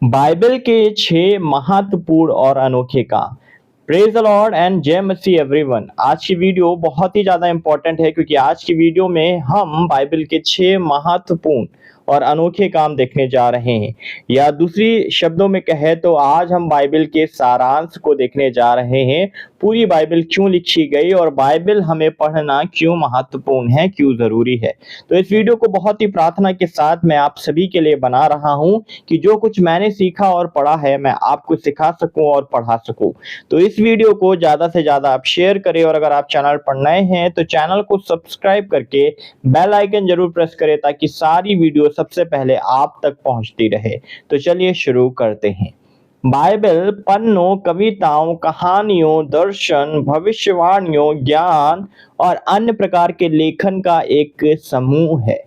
Bible के 6 महत्वपूर्ण और अनोखे काम। प्रेज द लॉर्ड एंड जय मसीह एवरीवन। आज की वीडियो बहुत ही ज़्यादा इम्पोर्टेंट है क्योंकि आज की वीडियो में हम बाइबल के 6 महत्वपूर्ण और अनोखे काम देखने जा रहे हैं, या दूसरी शब्दों में कहे तो आज हम बाइबल के सारांश को देखने जा रहे हैं। पूरी बाइबल क्यों लिखी गई और बाइबल हमें पढ़ना क्यों महत्वपूर्ण है, क्यों ज़रूरी है। तो इस वीडियो को बहुत ही प्रार्थना के साथ मैं आप सभी के लिए बना रहा हूँ कि जो कुछ मैंने सीखा और पढ़ा है मैं आपको सिखा सकूं और पढ़ा सकूं। तो इस वीडियो को ज़्यादा से ज़्यादा आप शेयर करें और अगर आप चैनल पर नए हैं तो चैनल को सब्सक्राइब करके बेल आइकन जरूर प्रेस करें ताकि सारी वीडियो सबसे पहले आप तक पहुंचती रहे। तो चलिए शुरू करते हैं। बाइबल पन्नों, कविताओं, कहानियों, दर्शन, भविष्यवाणियों, ज्ञान और अन्य प्रकार के लेखन का एक समूह है।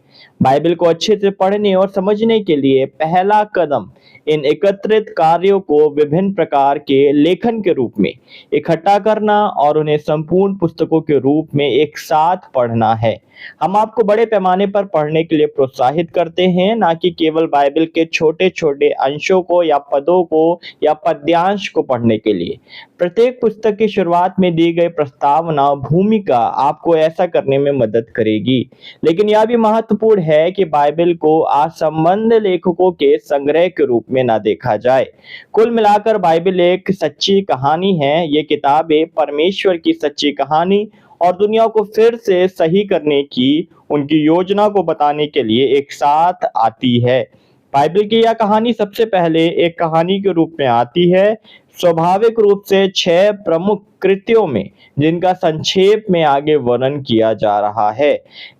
बाइबल को अच्छे से पढ़ने और समझने के लिए पहला कदम इन एकत्रित कार्यों को विभिन्न प्रकार के लेखन के रूप में इकट्ठा करना और उन्हें संपूर्ण पुस्तकों के रूप में एक साथ पढ़ना है। हम आपको बड़े पैमाने पर पढ़ने के लिए प्रोत्साहित करते हैं, ना कि केवल बाइबल के छोटे छोटे अंशों को या पदों को या पद्यांश को पढ़ने के लिए। प्रत्येक पुस्तक की शुरुआत में दी गई प्रस्तावना भूमिका आपको ऐसा करने में मदद करेगी। लेकिन यह भी महत्वपूर्ण है कि बाइबल को असंबद्ध लेखकों के संग्रह के रूप में ना देखा जाए। कुल मिलाकर बाइबल एक सच्ची कहानी है। ये किताबें परमेश्वर की सच्ची कहानी और दुनिया को फिर से सही करने की उनकी योजना को बताने के लिए एक साथ आती है। बाइबल की यह कहानी सबसे पहले एक कहानी के रूप में आती है, स्वाभाविक रूप से 6 प्रमुख कृत्यों में, जिनका संक्षेप में आगे वर्णन किया जा रहा है।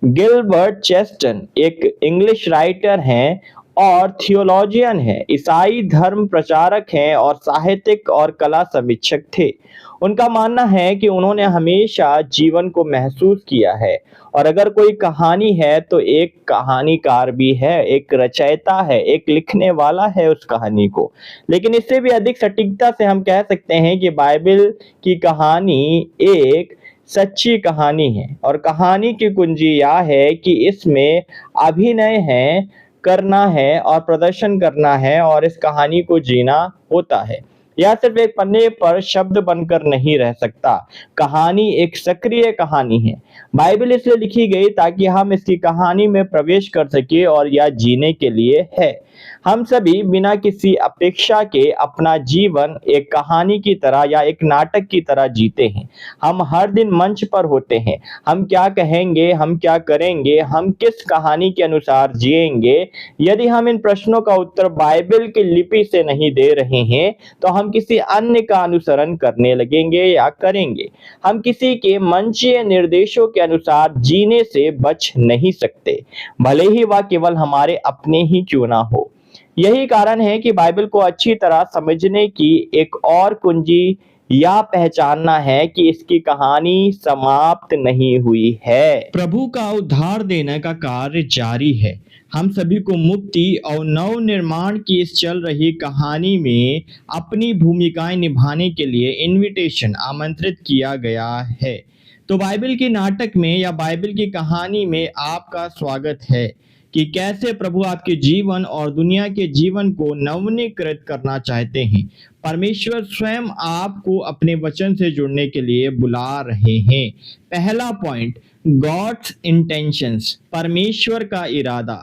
गिलबर्ट चेस्टन एक इंग्लिश राइटर हैं और थियोलॉजियन हैं, ईसाई धर्म प्रचारक हैं और साहित्यिक और कला समीक्षक थे। उनका मानना है कि उन्होंने हमेशा जीवन को महसूस किया है और अगर कोई कहानी है तो एक कहानीकार भी है, एक रचयिता है, एक लिखने वाला है उस कहानी को। लेकिन इससे भी अधिक सटीकता से हम कह सकते हैं कि बाइबल की कहानी एक सच्ची कहानी है और कहानी की कुंजी यह है कि इसमें अभिनय है, करना है और प्रदर्शन करना है और इस कहानी को जीना होता है। यह सिर्फ एक पन्ने पर शब्द बनकर नहीं रह सकता। कहानी एक सक्रिय कहानी है। बाइबल इसलिए लिखी गई ताकि हम इसकी कहानी में प्रवेश कर सके और यह जीने के लिए है। हम सभी बिना किसी अपेक्षा के अपना जीवन एक कहानी की तरह या एक नाटक की तरह जीते हैं। हम हर दिन मंच पर होते हैं। हम क्या कहेंगे, हम क्या करेंगे, हम किस कहानी के अनुसार जिएंगे। यदि हम इन प्रश्नों का उत्तर बाइबल की लिपि से नहीं दे रहे हैं तो हम किसी अन्य का अनुसरण करने लगेंगे या करेंगे। हम किसी के मंचीय निर्देशों के अनुसार जीने से बच नहीं सकते, भले ही वह केवल हमारे अपने ही क्यों ना हो। यही कारण है कि बाइबल को अच्छी तरह समझने की एक और कुंजी या पहचानना है कि इसकी कहानी समाप्त नहीं हुई है। प्रभु का उद्धार देने का कार्य जारी है। हम सभी को मुक्ति और नव निर्माण की इस चल रही कहानी में अपनी भूमिकाएं निभाने के लिए इनविटेशन आमंत्रित किया गया है। तो बाइबल की नाटक में या बाइबल की कहानी में आपका स्वागत है कि कैसे प्रभु आपके जीवन और दुनिया के जीवन को नवीनीकृत करना चाहते हैं। परमेश्वर स्वयं आपको अपने वचन से जुड़ने के लिए बुला रहे हैं। पहला पॉइंट, गॉड्स इंटेंशंस, परमेश्वर का इरादा।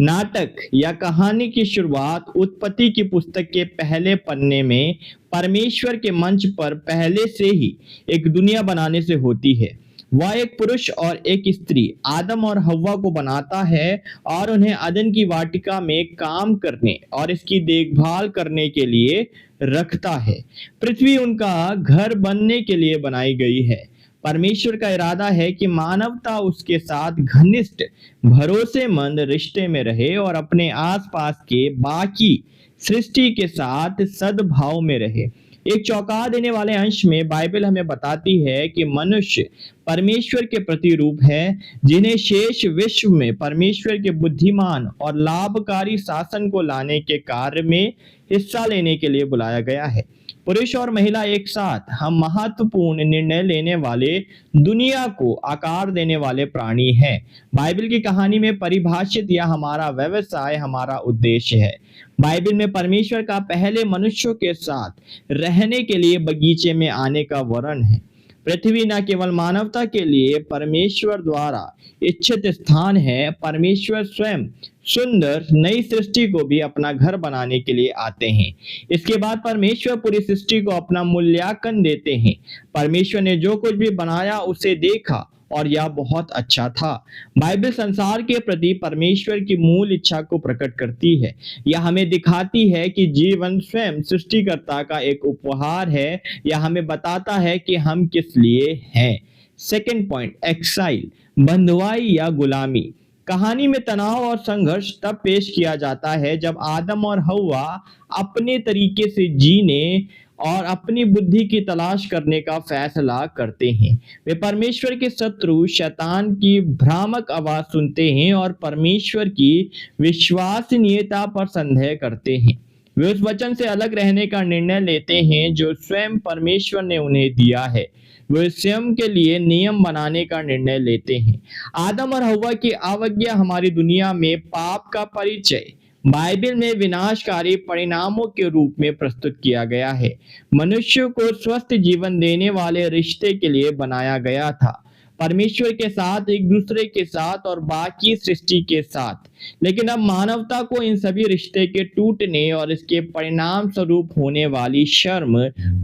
नाटक या कहानी की शुरुआत उत्पत्ति की पुस्तक के पहले पन्ने में परमेश्वर के मंच पर पहले से ही एक दुनिया बनाने से होती है। वह एक पुरुष और एक स्त्री आदम और हव्वा को बनाता है और उन्हें अदन की वाटिका में काम करने और इसकी देखभाल करने के लिए रखता है। पृथ्वी उनका घर बनने के लिए बनाई गई है। परमेश्वर का इरादा है कि मानवता उसके साथ घनिष्ठ भरोसेमंद रिश्ते में रहे और अपने आसपास के बाकी सृष्टि के साथ सद्भाव में रहे। एक चौंका देने वाले अंश में बाइबल हमें बताती है कि मनुष्य परमेश्वर के प्रतिरूप है, जिन्हें शेष विश्व में परमेश्वर के बुद्धिमान और लाभकारी शासन को लाने के कार्य में हिस्सा लेने के लिए बुलाया गया है। पुरुष और महिला एक साथ हम महत्वपूर्ण निर्णय लेने वाले, दुनिया को आकार देने वाले प्राणी हैं। बाइबल की कहानी में परिभाषित यह हमारा व्यवसाय, हमारा उद्देश्य है। बाइबल में परमेश्वर का पहले मनुष्यों के साथ रहने के लिए बगीचे में आने का वर्णन है। पृथ्वी न केवल मानवता के लिए परमेश्वर द्वारा इच्छित स्थान है, परमेश्वर स्वयं सुंदर नई सृष्टि को भी अपना घर बनाने के लिए आते हैं। इसके बाद परमेश्वर पूरी सृष्टि को अपना मूल्यांकन देते हैं। परमेश्वर ने जो कुछ भी बनाया उसे देखा और यह बहुत अच्छा था। बाइबल संसार के प्रति परमेश्वर की मूल इच्छा को प्रकट करती है। यह हमें दिखाती है कि जीवन स्वयं सृष्टिकर्ता का एक उपहार है। यह हमें बताता है कि हम किस लिए हैं। सेकंड पॉइंट, एक्साइल, बंधुआई या गुलामी। कहानी में तनाव और संघर्ष तब पेश किया जाता है जब आदम और हव्वा अपने तरीके से जीने और अपनी बुद्धि की तलाश करने का फैसला करते हैं। वे परमेश्वर के शत्रु शैतान की भ्रामक आवाज सुनते हैं और परमेश्वर की विश्वसनीयता पर संदेह करते हैं। वे उस वचन से अलग रहने का निर्णय लेते हैं जो स्वयं परमेश्वर ने उन्हें दिया है। वे स्वयं के लिए नियम बनाने का निर्णय लेते हैं। आदम और हव्वा की अवज्ञा हमारी दुनिया में पाप का परिचय बाइबल में विनाशकारी परिणामों के रूप में प्रस्तुत किया गया है। मनुष्य को स्वस्थ जीवन देने वाले रिश्ते के लिए बनाया गया था, परमेश्वर के साथ, एक दूसरे के साथ और बाकी सृष्टि के साथ। लेकिन अब मानवता को इन सभी रिश्ते के टूटने और इसके परिणाम स्वरूप होने वाली शर्म,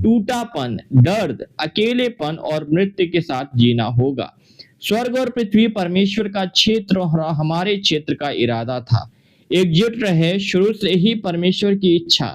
टूटापन, दर्द, अकेलेपन और मृत्यु के साथ जीना होगा। स्वर्ग और पृथ्वी परमेश्वर का क्षेत्र और हमारे क्षेत्र का इरादा था। एकजुट रहे। शुरू से ही परमेश्वर की इच्छा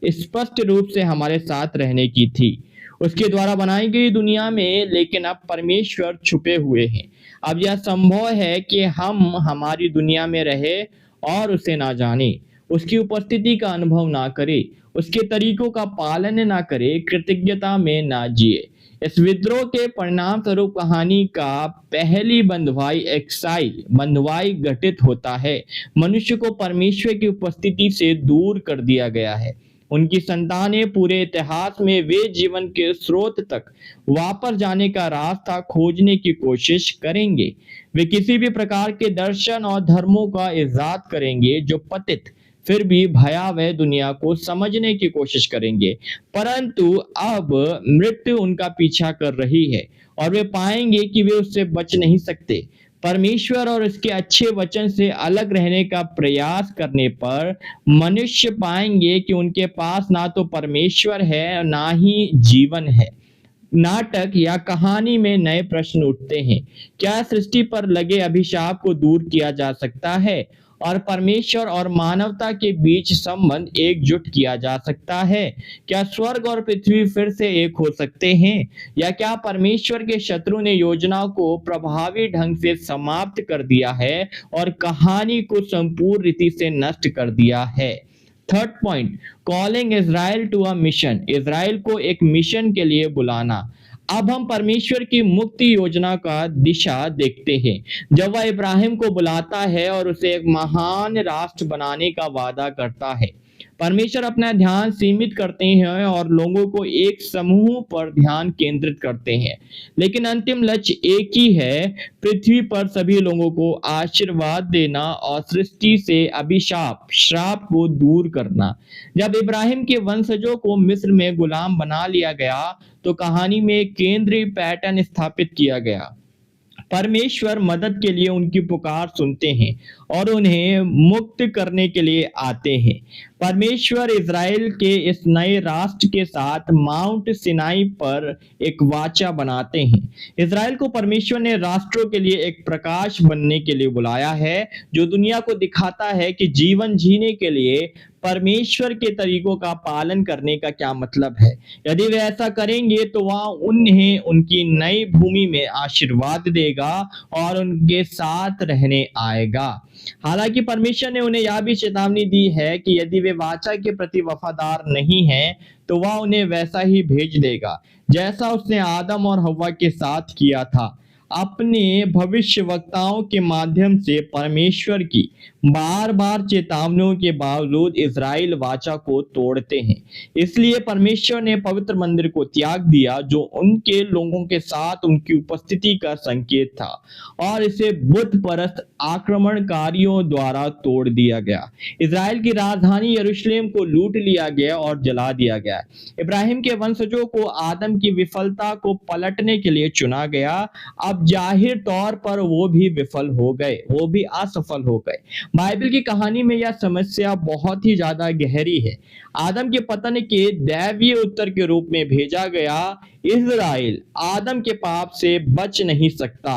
स्पष्ट रूप से हमारे साथ रहने की थी उसके द्वारा बनाई गई दुनिया में। लेकिन अब परमेश्वर छुपे हुए हैं। अब यह संभव है कि हम हमारी दुनिया में रहे और उसे ना जाने, उसकी उपस्थिति का अनुभव ना करे, उसके तरीकों का पालन ना करे, कृतज्ञता में ना जिए। इस विद्रोह के परिणाम स्वरूप कहानी का पहली बंधुआई, एक्साइल, बंधुआई घटित होता है। मनुष्य को परमेश्वर की उपस्थिति से दूर कर दिया गया है। उनकी संतानें पूरे इतिहास में वे जीवन के स्रोत तक वापस जाने का रास्ता खोजने की कोशिश करेंगे। वे किसी भी प्रकार के दर्शन और धर्मों का इजाद करेंगे जो पतित फिर भी भयावह दुनिया को समझने की कोशिश करेंगे। परंतु अब मृत्यु उनका पीछा कर रही है और वे पाएंगे कि वे उससे बच नहीं सकते। परमेश्वर और उसके अच्छे वचन से अलग रहने का प्रयास करने पर मनुष्य पाएंगे कि उनके पास ना तो परमेश्वर है ना ही जीवन है। नाटक या कहानी में नए प्रश्न उठते हैं। क्या सृष्टि पर लगे अभिशाप को दूर किया जा सकता है और परमेश्वर और मानवता के बीच संबंध एकजुट किया जा सकता है? क्या स्वर्ग और पृथ्वी फिर से एक हो सकते हैं या क्या परमेश्वर के शत्रु ने योजना को प्रभावी ढंग से समाप्त कर दिया है और कहानी को संपूर्ण रीति से नष्ट कर दिया है? Third point, calling Israel to a mission, Israel को एक मिशन के लिए बुलाना। अब हम परमेश्वर की मुक्ति योजना का दिशा देखते हैं। जब वह इब्राहिम को बुलाता है और उसे एक महान राष्ट्र बनाने का वादा करता है, परमेश्वर अपना ध्यान सीमित करते हैं और लोगों को एक समूह पर ध्यान केंद्रित करते हैं, लेकिन अंतिम लक्ष्य एक ही है, पृथ्वी पर सभी लोगों को आशीर्वाद देना और सृष्टि से अभिशाप, श्राप को दूर करना। जब इब्राहिम के वंशजों को मिस्र में गुलाम बना लिया गया तो कहानी में एक केंद्रीय पैटर्न स्थापित किया गया। परमेश्वर मदद के लिए उनकी पुकार सुनते हैं और उन्हें मुक्त करने के लिए आते हैं। परमेश्वर इज़राइल के इस नए राष्ट्र के साथ माउंट सिनाई पर एक वाचा बनाते हैं। इज़राइल को परमेश्वर ने राष्ट्रों के लिए एक प्रकाश बनने के लिए बुलाया है, जो दुनिया को दिखाता है कि जीवन जीने के लिए परमेश्वर के तरीकों का पालन करने का क्या मतलब है। यदि वे ऐसा करेंगे तो वह उन्हें उनकी नई भूमि में आशीर्वाद देगा और उनके साथ रहने आएगा। हालांकि परमेश्वर ने उन्हें यह भी चेतावनी दी है कि यदि वे वाचा के प्रति वफादार नहीं हैं तो वह उन्हें वैसा ही भेज देगा जैसा उसने आदम और हव्वा के साथ किया था। अपने भविष्यवक्ताओं के माध्यम से परमेश्वर की बार बार चेतावनियों के बावजूद इज़राइल वाचा को तोड़ते हैं। इसलिए परमेश्वर ने पवित्र मंदिर को त्याग दिया, जो उनके लोगों के साथ उनकी उपस्थिति का संकेत था, और इसे बुत परस्त आक्रमणकारियों द्वारा तोड़ दिया गया। इज़राइल की राजधानी यरूशलेम को लूट लिया गया और जला दिया गया। इब्राहिम के वंशजों को आदम की विफलता को पलटने के लिए चुना गया। अब जाहिर तौर पर वो भी विफल हो गए, वो भी असफल हो गए। बाइबल की कहानी में यह समस्या बहुत ही ज्यादा गहरी है। आदम के पतन के दैवीय उत्तर के रूप में भेजा गया इज़राइल आदम के पाप से बच नहीं सकता।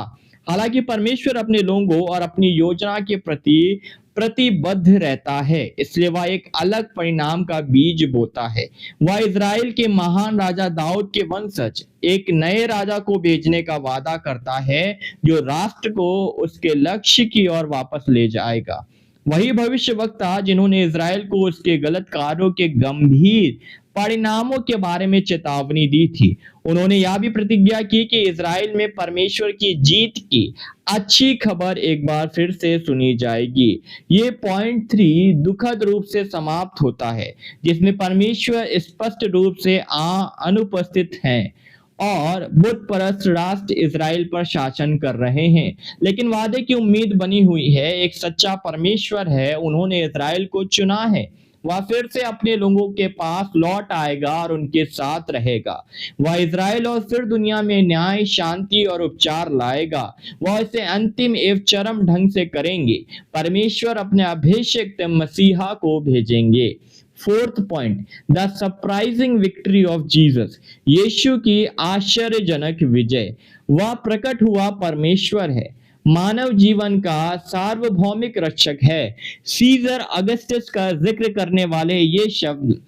हालांकि परमेश्वर अपने लोगों और अपनी योजना के प्रति प्रतिबद्ध रहता है, इसलिए वह एक अलग परिणाम का बीज बोता है। वह इज़राइल के महान राजा दाऊद के वंशज एक नए राजा को भेजने का वादा करता है, जो राष्ट्र को उसके लक्ष्य की ओर वापस ले जाएगा। वही भविष्यवक्ता जिन्होंने इज़राइल को उसके गलत कार्यों के गंभीर परिणामों के बारे में चेतावनी दी थी। उन्होंने यह भी प्रतिज्ञा की कि इज़राइल में परमेश्वर की जीत की अच्छी खबर एक बार फिर से सुनी जाएगी। ये पॉइंट 3 दुखद रूप से समाप्त होता है, जिसमें परमेश्वर स्पष्ट रूप से अनुपस्थित हैं और बुत परस्त राष्ट्र इज़राइल पर शासन कर रहे हैं। लेकिन वादे की उम्मीद बनी हुई है। एक सच्चा परमेश्वर है, उन्होंने इज़राइल को चुना है। वह फिर से अपने लोगों के पास लौट आएगा और उनके साथ रहेगा। वह इज़राइल और फिर दुनिया में न्याय, शांति और उपचार लाएगा। वह इसे अंतिम एवं चरम ढंग से करेंगे। परमेश्वर अपने अभिषिक्त मसीहा को भेजेंगे। Fourth point, the surprising victory of Jesus. यीशु की आश्चर्यजनक विजय। वह प्रकट हुआ परमेश्वर है, मानव जीवन का सार्वभौमिक रक्षक है। सीजर अगस्टस का जिक्र करने वाले ये शब्द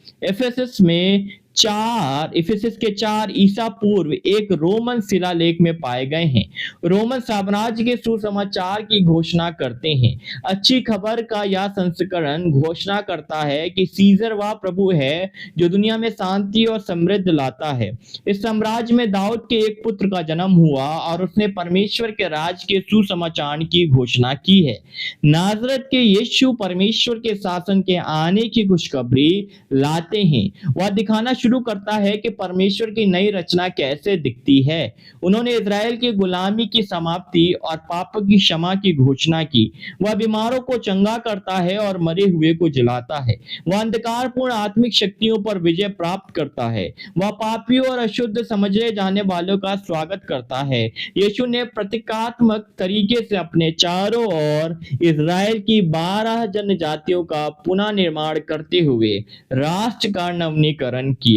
इफिसस के 4 ईसा पूर्व एक रोमन शिलालेख में पाए गए हैं। रोमन साम्राज्य के सुसमाचार की घोषणा करते हैं। अच्छी खबर का यह संस्करण घोषणा करता है कि सीजर वह प्रभु है जो दुनिया में शांति और समृद्धि लाता है। इस साम्राज्य में दाऊद के एक पुत्र का जन्म हुआ और उसने परमेश्वर के राज के सुसमाचार की घोषणा की है। नाजरत के यीशु परमेश्वर के शासन के आने की खुशखबरी लाते हैं। वह दिखाना शुरू करता है कि परमेश्वर की नई रचना कैसे दिखती है। उन्होंने इज़राइल की गुलामी की समाप्ति और पापों की क्षमा की घोषणा की। वह बीमारों को चंगा करता है और मरे हुए को जिलाता है। वह अंधकारपूर्ण आत्मिक शक्तियों पर विजय प्राप्त करता है। वह पापियों और अशुद्ध समझे जाने वालों का स्वागत करता है। यीशु ने प्रतीकात्मक तरीके से अपने चारों ओर इज़राइल की 12 जनजातियों का पुनः निर्माण करते हुए राष्ट्र का नवीनीकरण किया।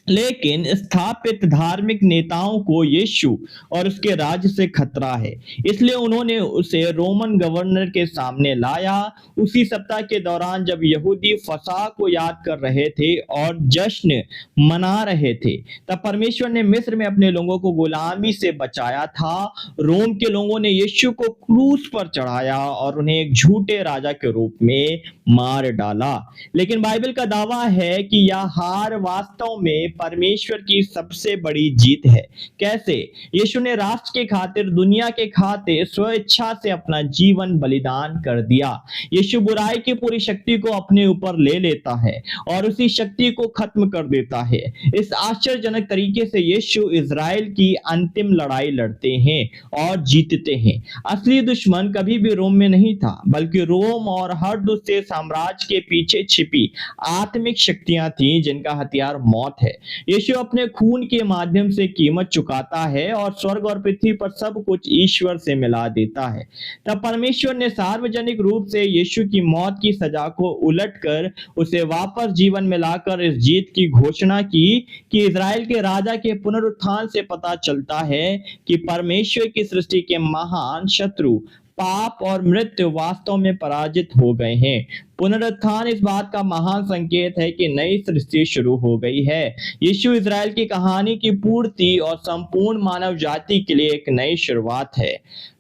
लेकिन स्थापित धार्मिक नेताओं को यीशु और उसके राज्य से खतरा है, इसलिए उन्होंने उसे रोमन गवर्नर के सामने लाया। उसी सप्ताह के दौरान जब यहूदी फसह को याद कर रहे थे और जश्न मना रहे थे, तब परमेश्वर ने मिस्र में अपने लोगों को गुलामी से बचाया था। रोम के लोगों ने यीशु को क्रूस पर चढ़ाया और उन्हें एक झूठे राजा के रूप में मार डाला। लेकिन बाइबल का दावा है कि यह हार वास्तव में परमेश्वर की सबसे बड़ी जीत है। कैसे? यीशु ने राष्ट्र के खातिर, दुनिया के खातिर स्वेच्छा से अपना जीवन बलिदान कर दिया। यीशु बुराई की पूरी शक्ति को अपने ऊपर ले लेता है और उसी शक्ति को खत्म कर देता है। इस आश्चर्यजनक तरीके से यीशु इज़राइल की अंतिम लड़ाई लड़ते हैं और जीतते हैं। असली दुश्मन कभी भी रोम में नहीं था, बल्कि रोम और हर दूसरे साम्राज्य के पीछे छिपी आत्मिक शक्तियां थीं, जिनका हथियार मौत है। यीशु अपने खून के माध्यम से कीमत चुकाता है और स्वर्ग और पृथ्वी पर सब कुछ ईश्वर से मिला देता है। तब परमेश्वर ने सार्वजनिक रूप से यीशु की मौत की सजा को उलटकर उसे वापस जीवन में लाकर इस जीत की घोषणा की कि इज़राइल के राजा के पुनरुत्थान से पता चलता है कि परमेश्वर की सृष्टि के महान शत्रु पाप और मृत्यु वास्तव में पराजित हो गए हैं। पुनरुत्थान इस बात का महान संकेत है कि नई सृष्टि शुरू हो गई है। यीशु इज़राइल की कहानी की पूर्ति और संपूर्ण मानव जाति के लिए एक नई शुरुआत है।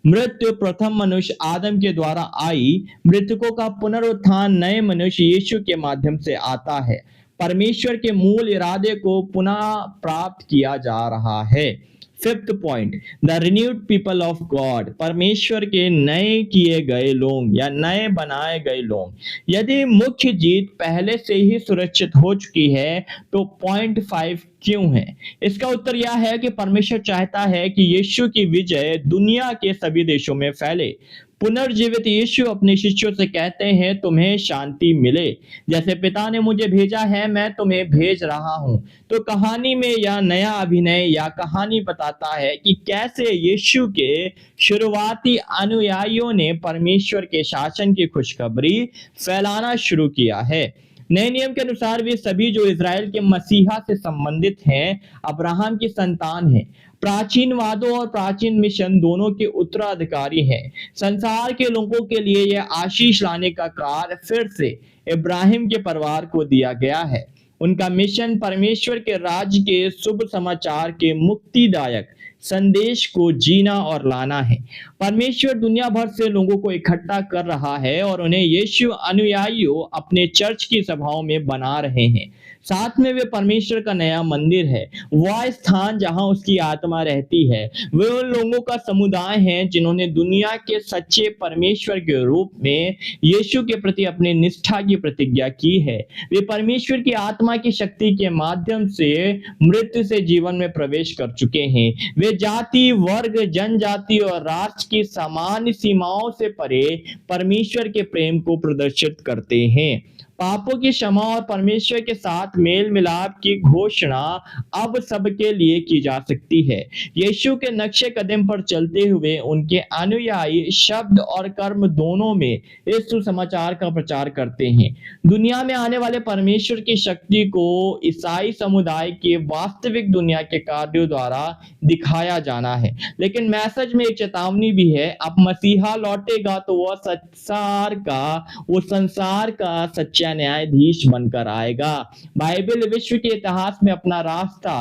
मृत्यु प्रथम मनुष्य आदम के द्वारा आई, मृतकों का पुनरुत्थान नए मनुष्य यीशु के माध्यम से आता है। परमेश्वर के मूल इरादे को पुनः प्राप्त किया जा रहा है। Fifth point, the renewed people of God, परमेश्वर के नए किए गए लोग या नए बनाए गए लोग। यदि मुख्य जीत पहले से ही सुरक्षित हो चुकी है तो पॉइंट 5 क्यों है? इसका उत्तर यह है कि परमेश्वर चाहता है कि यीशु की विजय दुनिया के सभी देशों में फैले। पुनर्जीवित यीशु अपने शिष्यों से कहते हैं, तुम्हें शांति मिले, जैसे पिता ने मुझे भेजा है मैं तुम्हें भेज रहा हूं। तो कहानी में यह नया अभिनय या कहानी बताता है कि कैसे यीशु के शुरुआती अनुयायियों ने परमेश्वर के शासन की खुशखबरी फैलाना शुरू किया है। नए नियम के अनुसार वे सभी जो इज़राइल के मसीहा से संबंधित हैं, अब्राहम की संतान हैं, प्राचीन वादों और प्राचीन मिशन दोनों के उत्तराधिकारी हैं। संसार के लोगों के लिए यह आशीष लाने का कार्य फिर से इब्राहिम के परिवार को दिया गया है। उनका मिशन परमेश्वर के राज्य के शुभ समाचार के मुक्तिदायक संदेश को जीना और लाना है। परमेश्वर दुनिया भर से लोगों को इकट्ठा कर रहा है और उन्हें यीशु अनुयायियों अपने चर्च की सभाओं में बना रहे हैं। साथ में वे परमेश्वर का नया मंदिर है, वह स्थान जहां उसकी आत्मा रहती है। वे उन लोगों का समुदाय हैं जिन्होंने दुनिया के सच्चे परमेश्वर के रूप में यीशु के प्रति अपने निष्ठा की प्रतिज्ञा की है। वे परमेश्वर की आत्मा की शक्ति के माध्यम से मृत्यु से जीवन में प्रवेश कर चुके हैं। वे जाति, वर्ग, जनजाति और राष्ट्र की सामान्य सीमाओं से परे परमेश्वर के प्रेम को प्रदर्शित करते हैं। पापों की क्षमा और परमेश्वर के साथ मेल मिलाप की घोषणा अब सबके लिए की जा सकती है। यीशु के नक्शे कदम पर चलते हुए उनके अनुयायी शब्द और कर्म दोनों में इस सुसमाचार का प्रचार करते हैं। दुनिया में आने वाले परमेश्वर की शक्ति को ईसाई समुदाय के वास्तविक दुनिया के कार्यों द्वारा दिखाया जाना है। लेकिन मैसेज में एक चेतावनी भी है, अब मसीहा लौटेगा तो वो संसार का सच्चा न्यायाधीश बनकर आएगा। बाइबल विश्व के इतिहास में अपना रास्ता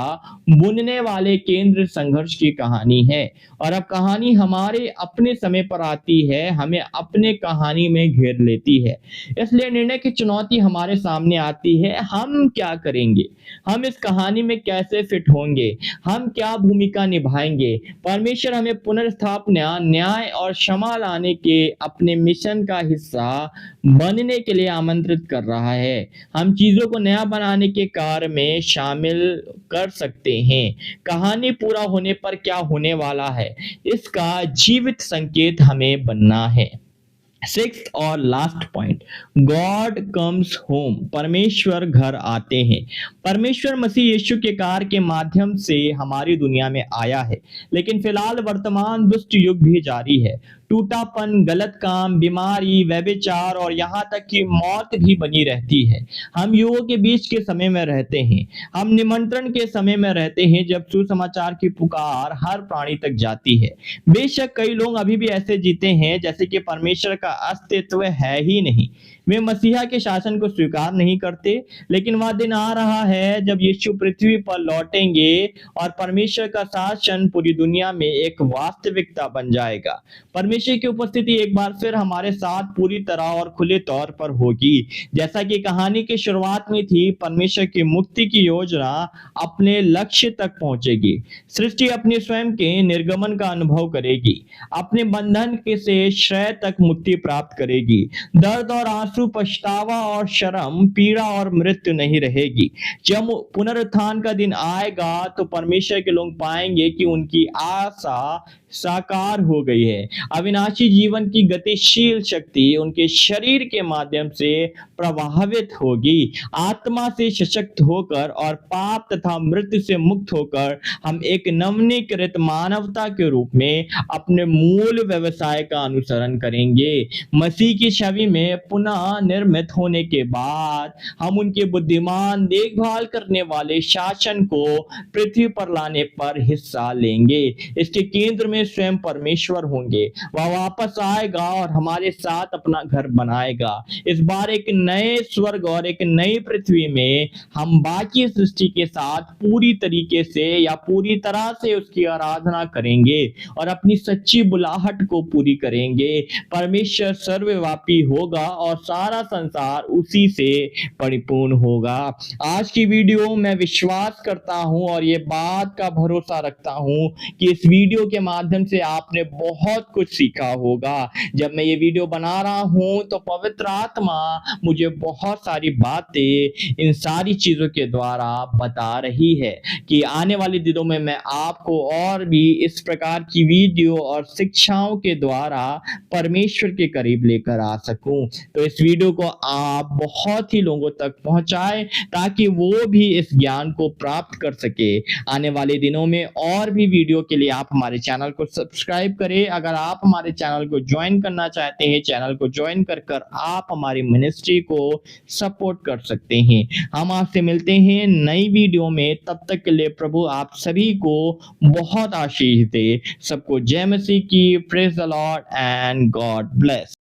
बुनने वाले केंद्र संघर्ष की कहानी है और अब कहानी हमारे अपने समय पर आती है, हमें अपने कहानी में घेर लेती है। इसलिए निर्णय की चुनौती हमारे सामने आती है, हम क्या करेंगे? हम इस कहानी में कैसे फिट होंगे? हम क्या भूमिका निभाएंगे? परमेश्वर हमें पुनर्स्थापना, न्याय और क्षमा लाने के अपने मिशन का हिस्सा बनने के लिए आमंत्रित कर रहा है। हम चीजों को नया बनाने के कार्य में शामिल कर सकते हैं। कहानी पूरा होने पर क्या होने वाला है, इसका जीवित संकेत हमें बनना है। सिक्स्थ और last point, God comes home, परमेश्वर घर आते हैं। परमेश्वर मसीह यीशु के कार्य के माध्यम से हमारी दुनिया में आया है, लेकिन फिलहाल वर्तमान दुष्ट युग भी जारी है। टूटापन, गलत काम, बीमारी, व्यभिचार और यहाँ तक कि मौत भी बनी रहती है। हम युगों के बीच के समय में रहते हैं। हम निमंत्रण के समय में रहते हैं जब सुसमाचार की पुकार हर प्राणी तक जाती है। बेशक कई लोग अभी भी ऐसे जीते हैं जैसे कि परमेश्वर का अस्तित्व है ही नहीं। वे मसीहा के शासन को स्वीकार नहीं करते, लेकिन वह दिन आ रहा है जब यीशु पृथ्वी पर लौटेंगे और परमेश्वर का शासन पूरी दुनिया में एक वास्तविकता बन जाएगा। परमेश्वर की उपस्थिति एक बार फिर हमारे साथ पूरी तरह और खुले तौर पर होगी। जैसा कि कहानी की शुरुआत में थी, परमेश्वर की मुक्ति की योजना अपने लक्ष्य तक पहुंचेगी। सृष्टि अपने स्वयं के निर्गमन का अनुभव करेगी, अपने बंधन के से श्रेय तक मुक्ति प्राप्त करेगी। दर्द और आंसू, पछतावा और शर्म, पीड़ा और मृत्यु नहीं रहेगी। जब पुनरुत्थान का दिन आएगा तो परमेश्वर के लोग पाएंगे कि उनकी आशा साकार हो गई है। अविनाशी जीवन की गतिशील शक्ति उनके शरीर के माध्यम से प्रभावित होगी। आत्मा से सशक्त होकर और पाप तथा मृत्यु से मुक्त होकर हम एक नवीनीकृत मानवता के रूप में अपने मूल व्यवसाय का अनुसरण करेंगे। मसीह की छवि में पुनः निर्मित होने के बाद हम उनके बुद्धिमान देखभाल करने वाले शासन को पृथ्वी पर लाने पर हिस्सा लेंगे। इसके केंद्र में स्वयं परमेश्वर होंगे। वह वापस आएगा और हमारे साथ अपना घर बनाएगा। इस बार एक नए स्वर्ग और एक नई पृथ्वी में हम बाकी सृष्टि के साथ पूरी तरीके से या पूरी तरह से उसकी आराधना करेंगे और अपनी सच्ची बुलाहट को पूरी करेंगे। परमेश्वर सर्वव्यापी होगा और सारा संसार उसी से परिपूर्ण होगा। आज की वीडियो मैं विश्वास करता हूं और ये बात का भरोसा रखता हूं कि इस वीडियो के माध्यम से आपने बहुत कुछ सीखा होगा। जब मैं ये वीडियो बना रहा हूं तो पवित्र आत्मा मुझे बहुत सारी बातें इन सारी चीजों के द्वारा बता रही है कि आने वाले दिनों में मैं आपको और भी इस प्रकार की वीडियो और शिक्षाओं के द्वारा परमेश्वर के करीब लेकर आ सकूं। तो इस वीडियो को आप बहुत ही लोगों तक पहुंचाएं ताकि वो भी इस ज्ञान को प्राप्त कर सके। आने वाले दिनों में और भी वीडियो के लिए आप हमारे चैनल को सब्सक्राइब करें। अगर आप हमारे चैनल को ज्वाइन करना चाहते हैं, चैनल को ज्वाइन कर आप हमारी मिनिस्ट्री को सपोर्ट कर सकते हैं। हम आपसे मिलते हैं नई वीडियो में, तब तक के लिए प्रभु आप सभी को बहुत आशीष दे। सबको जय मसीह की। Praise the Lord and God bless.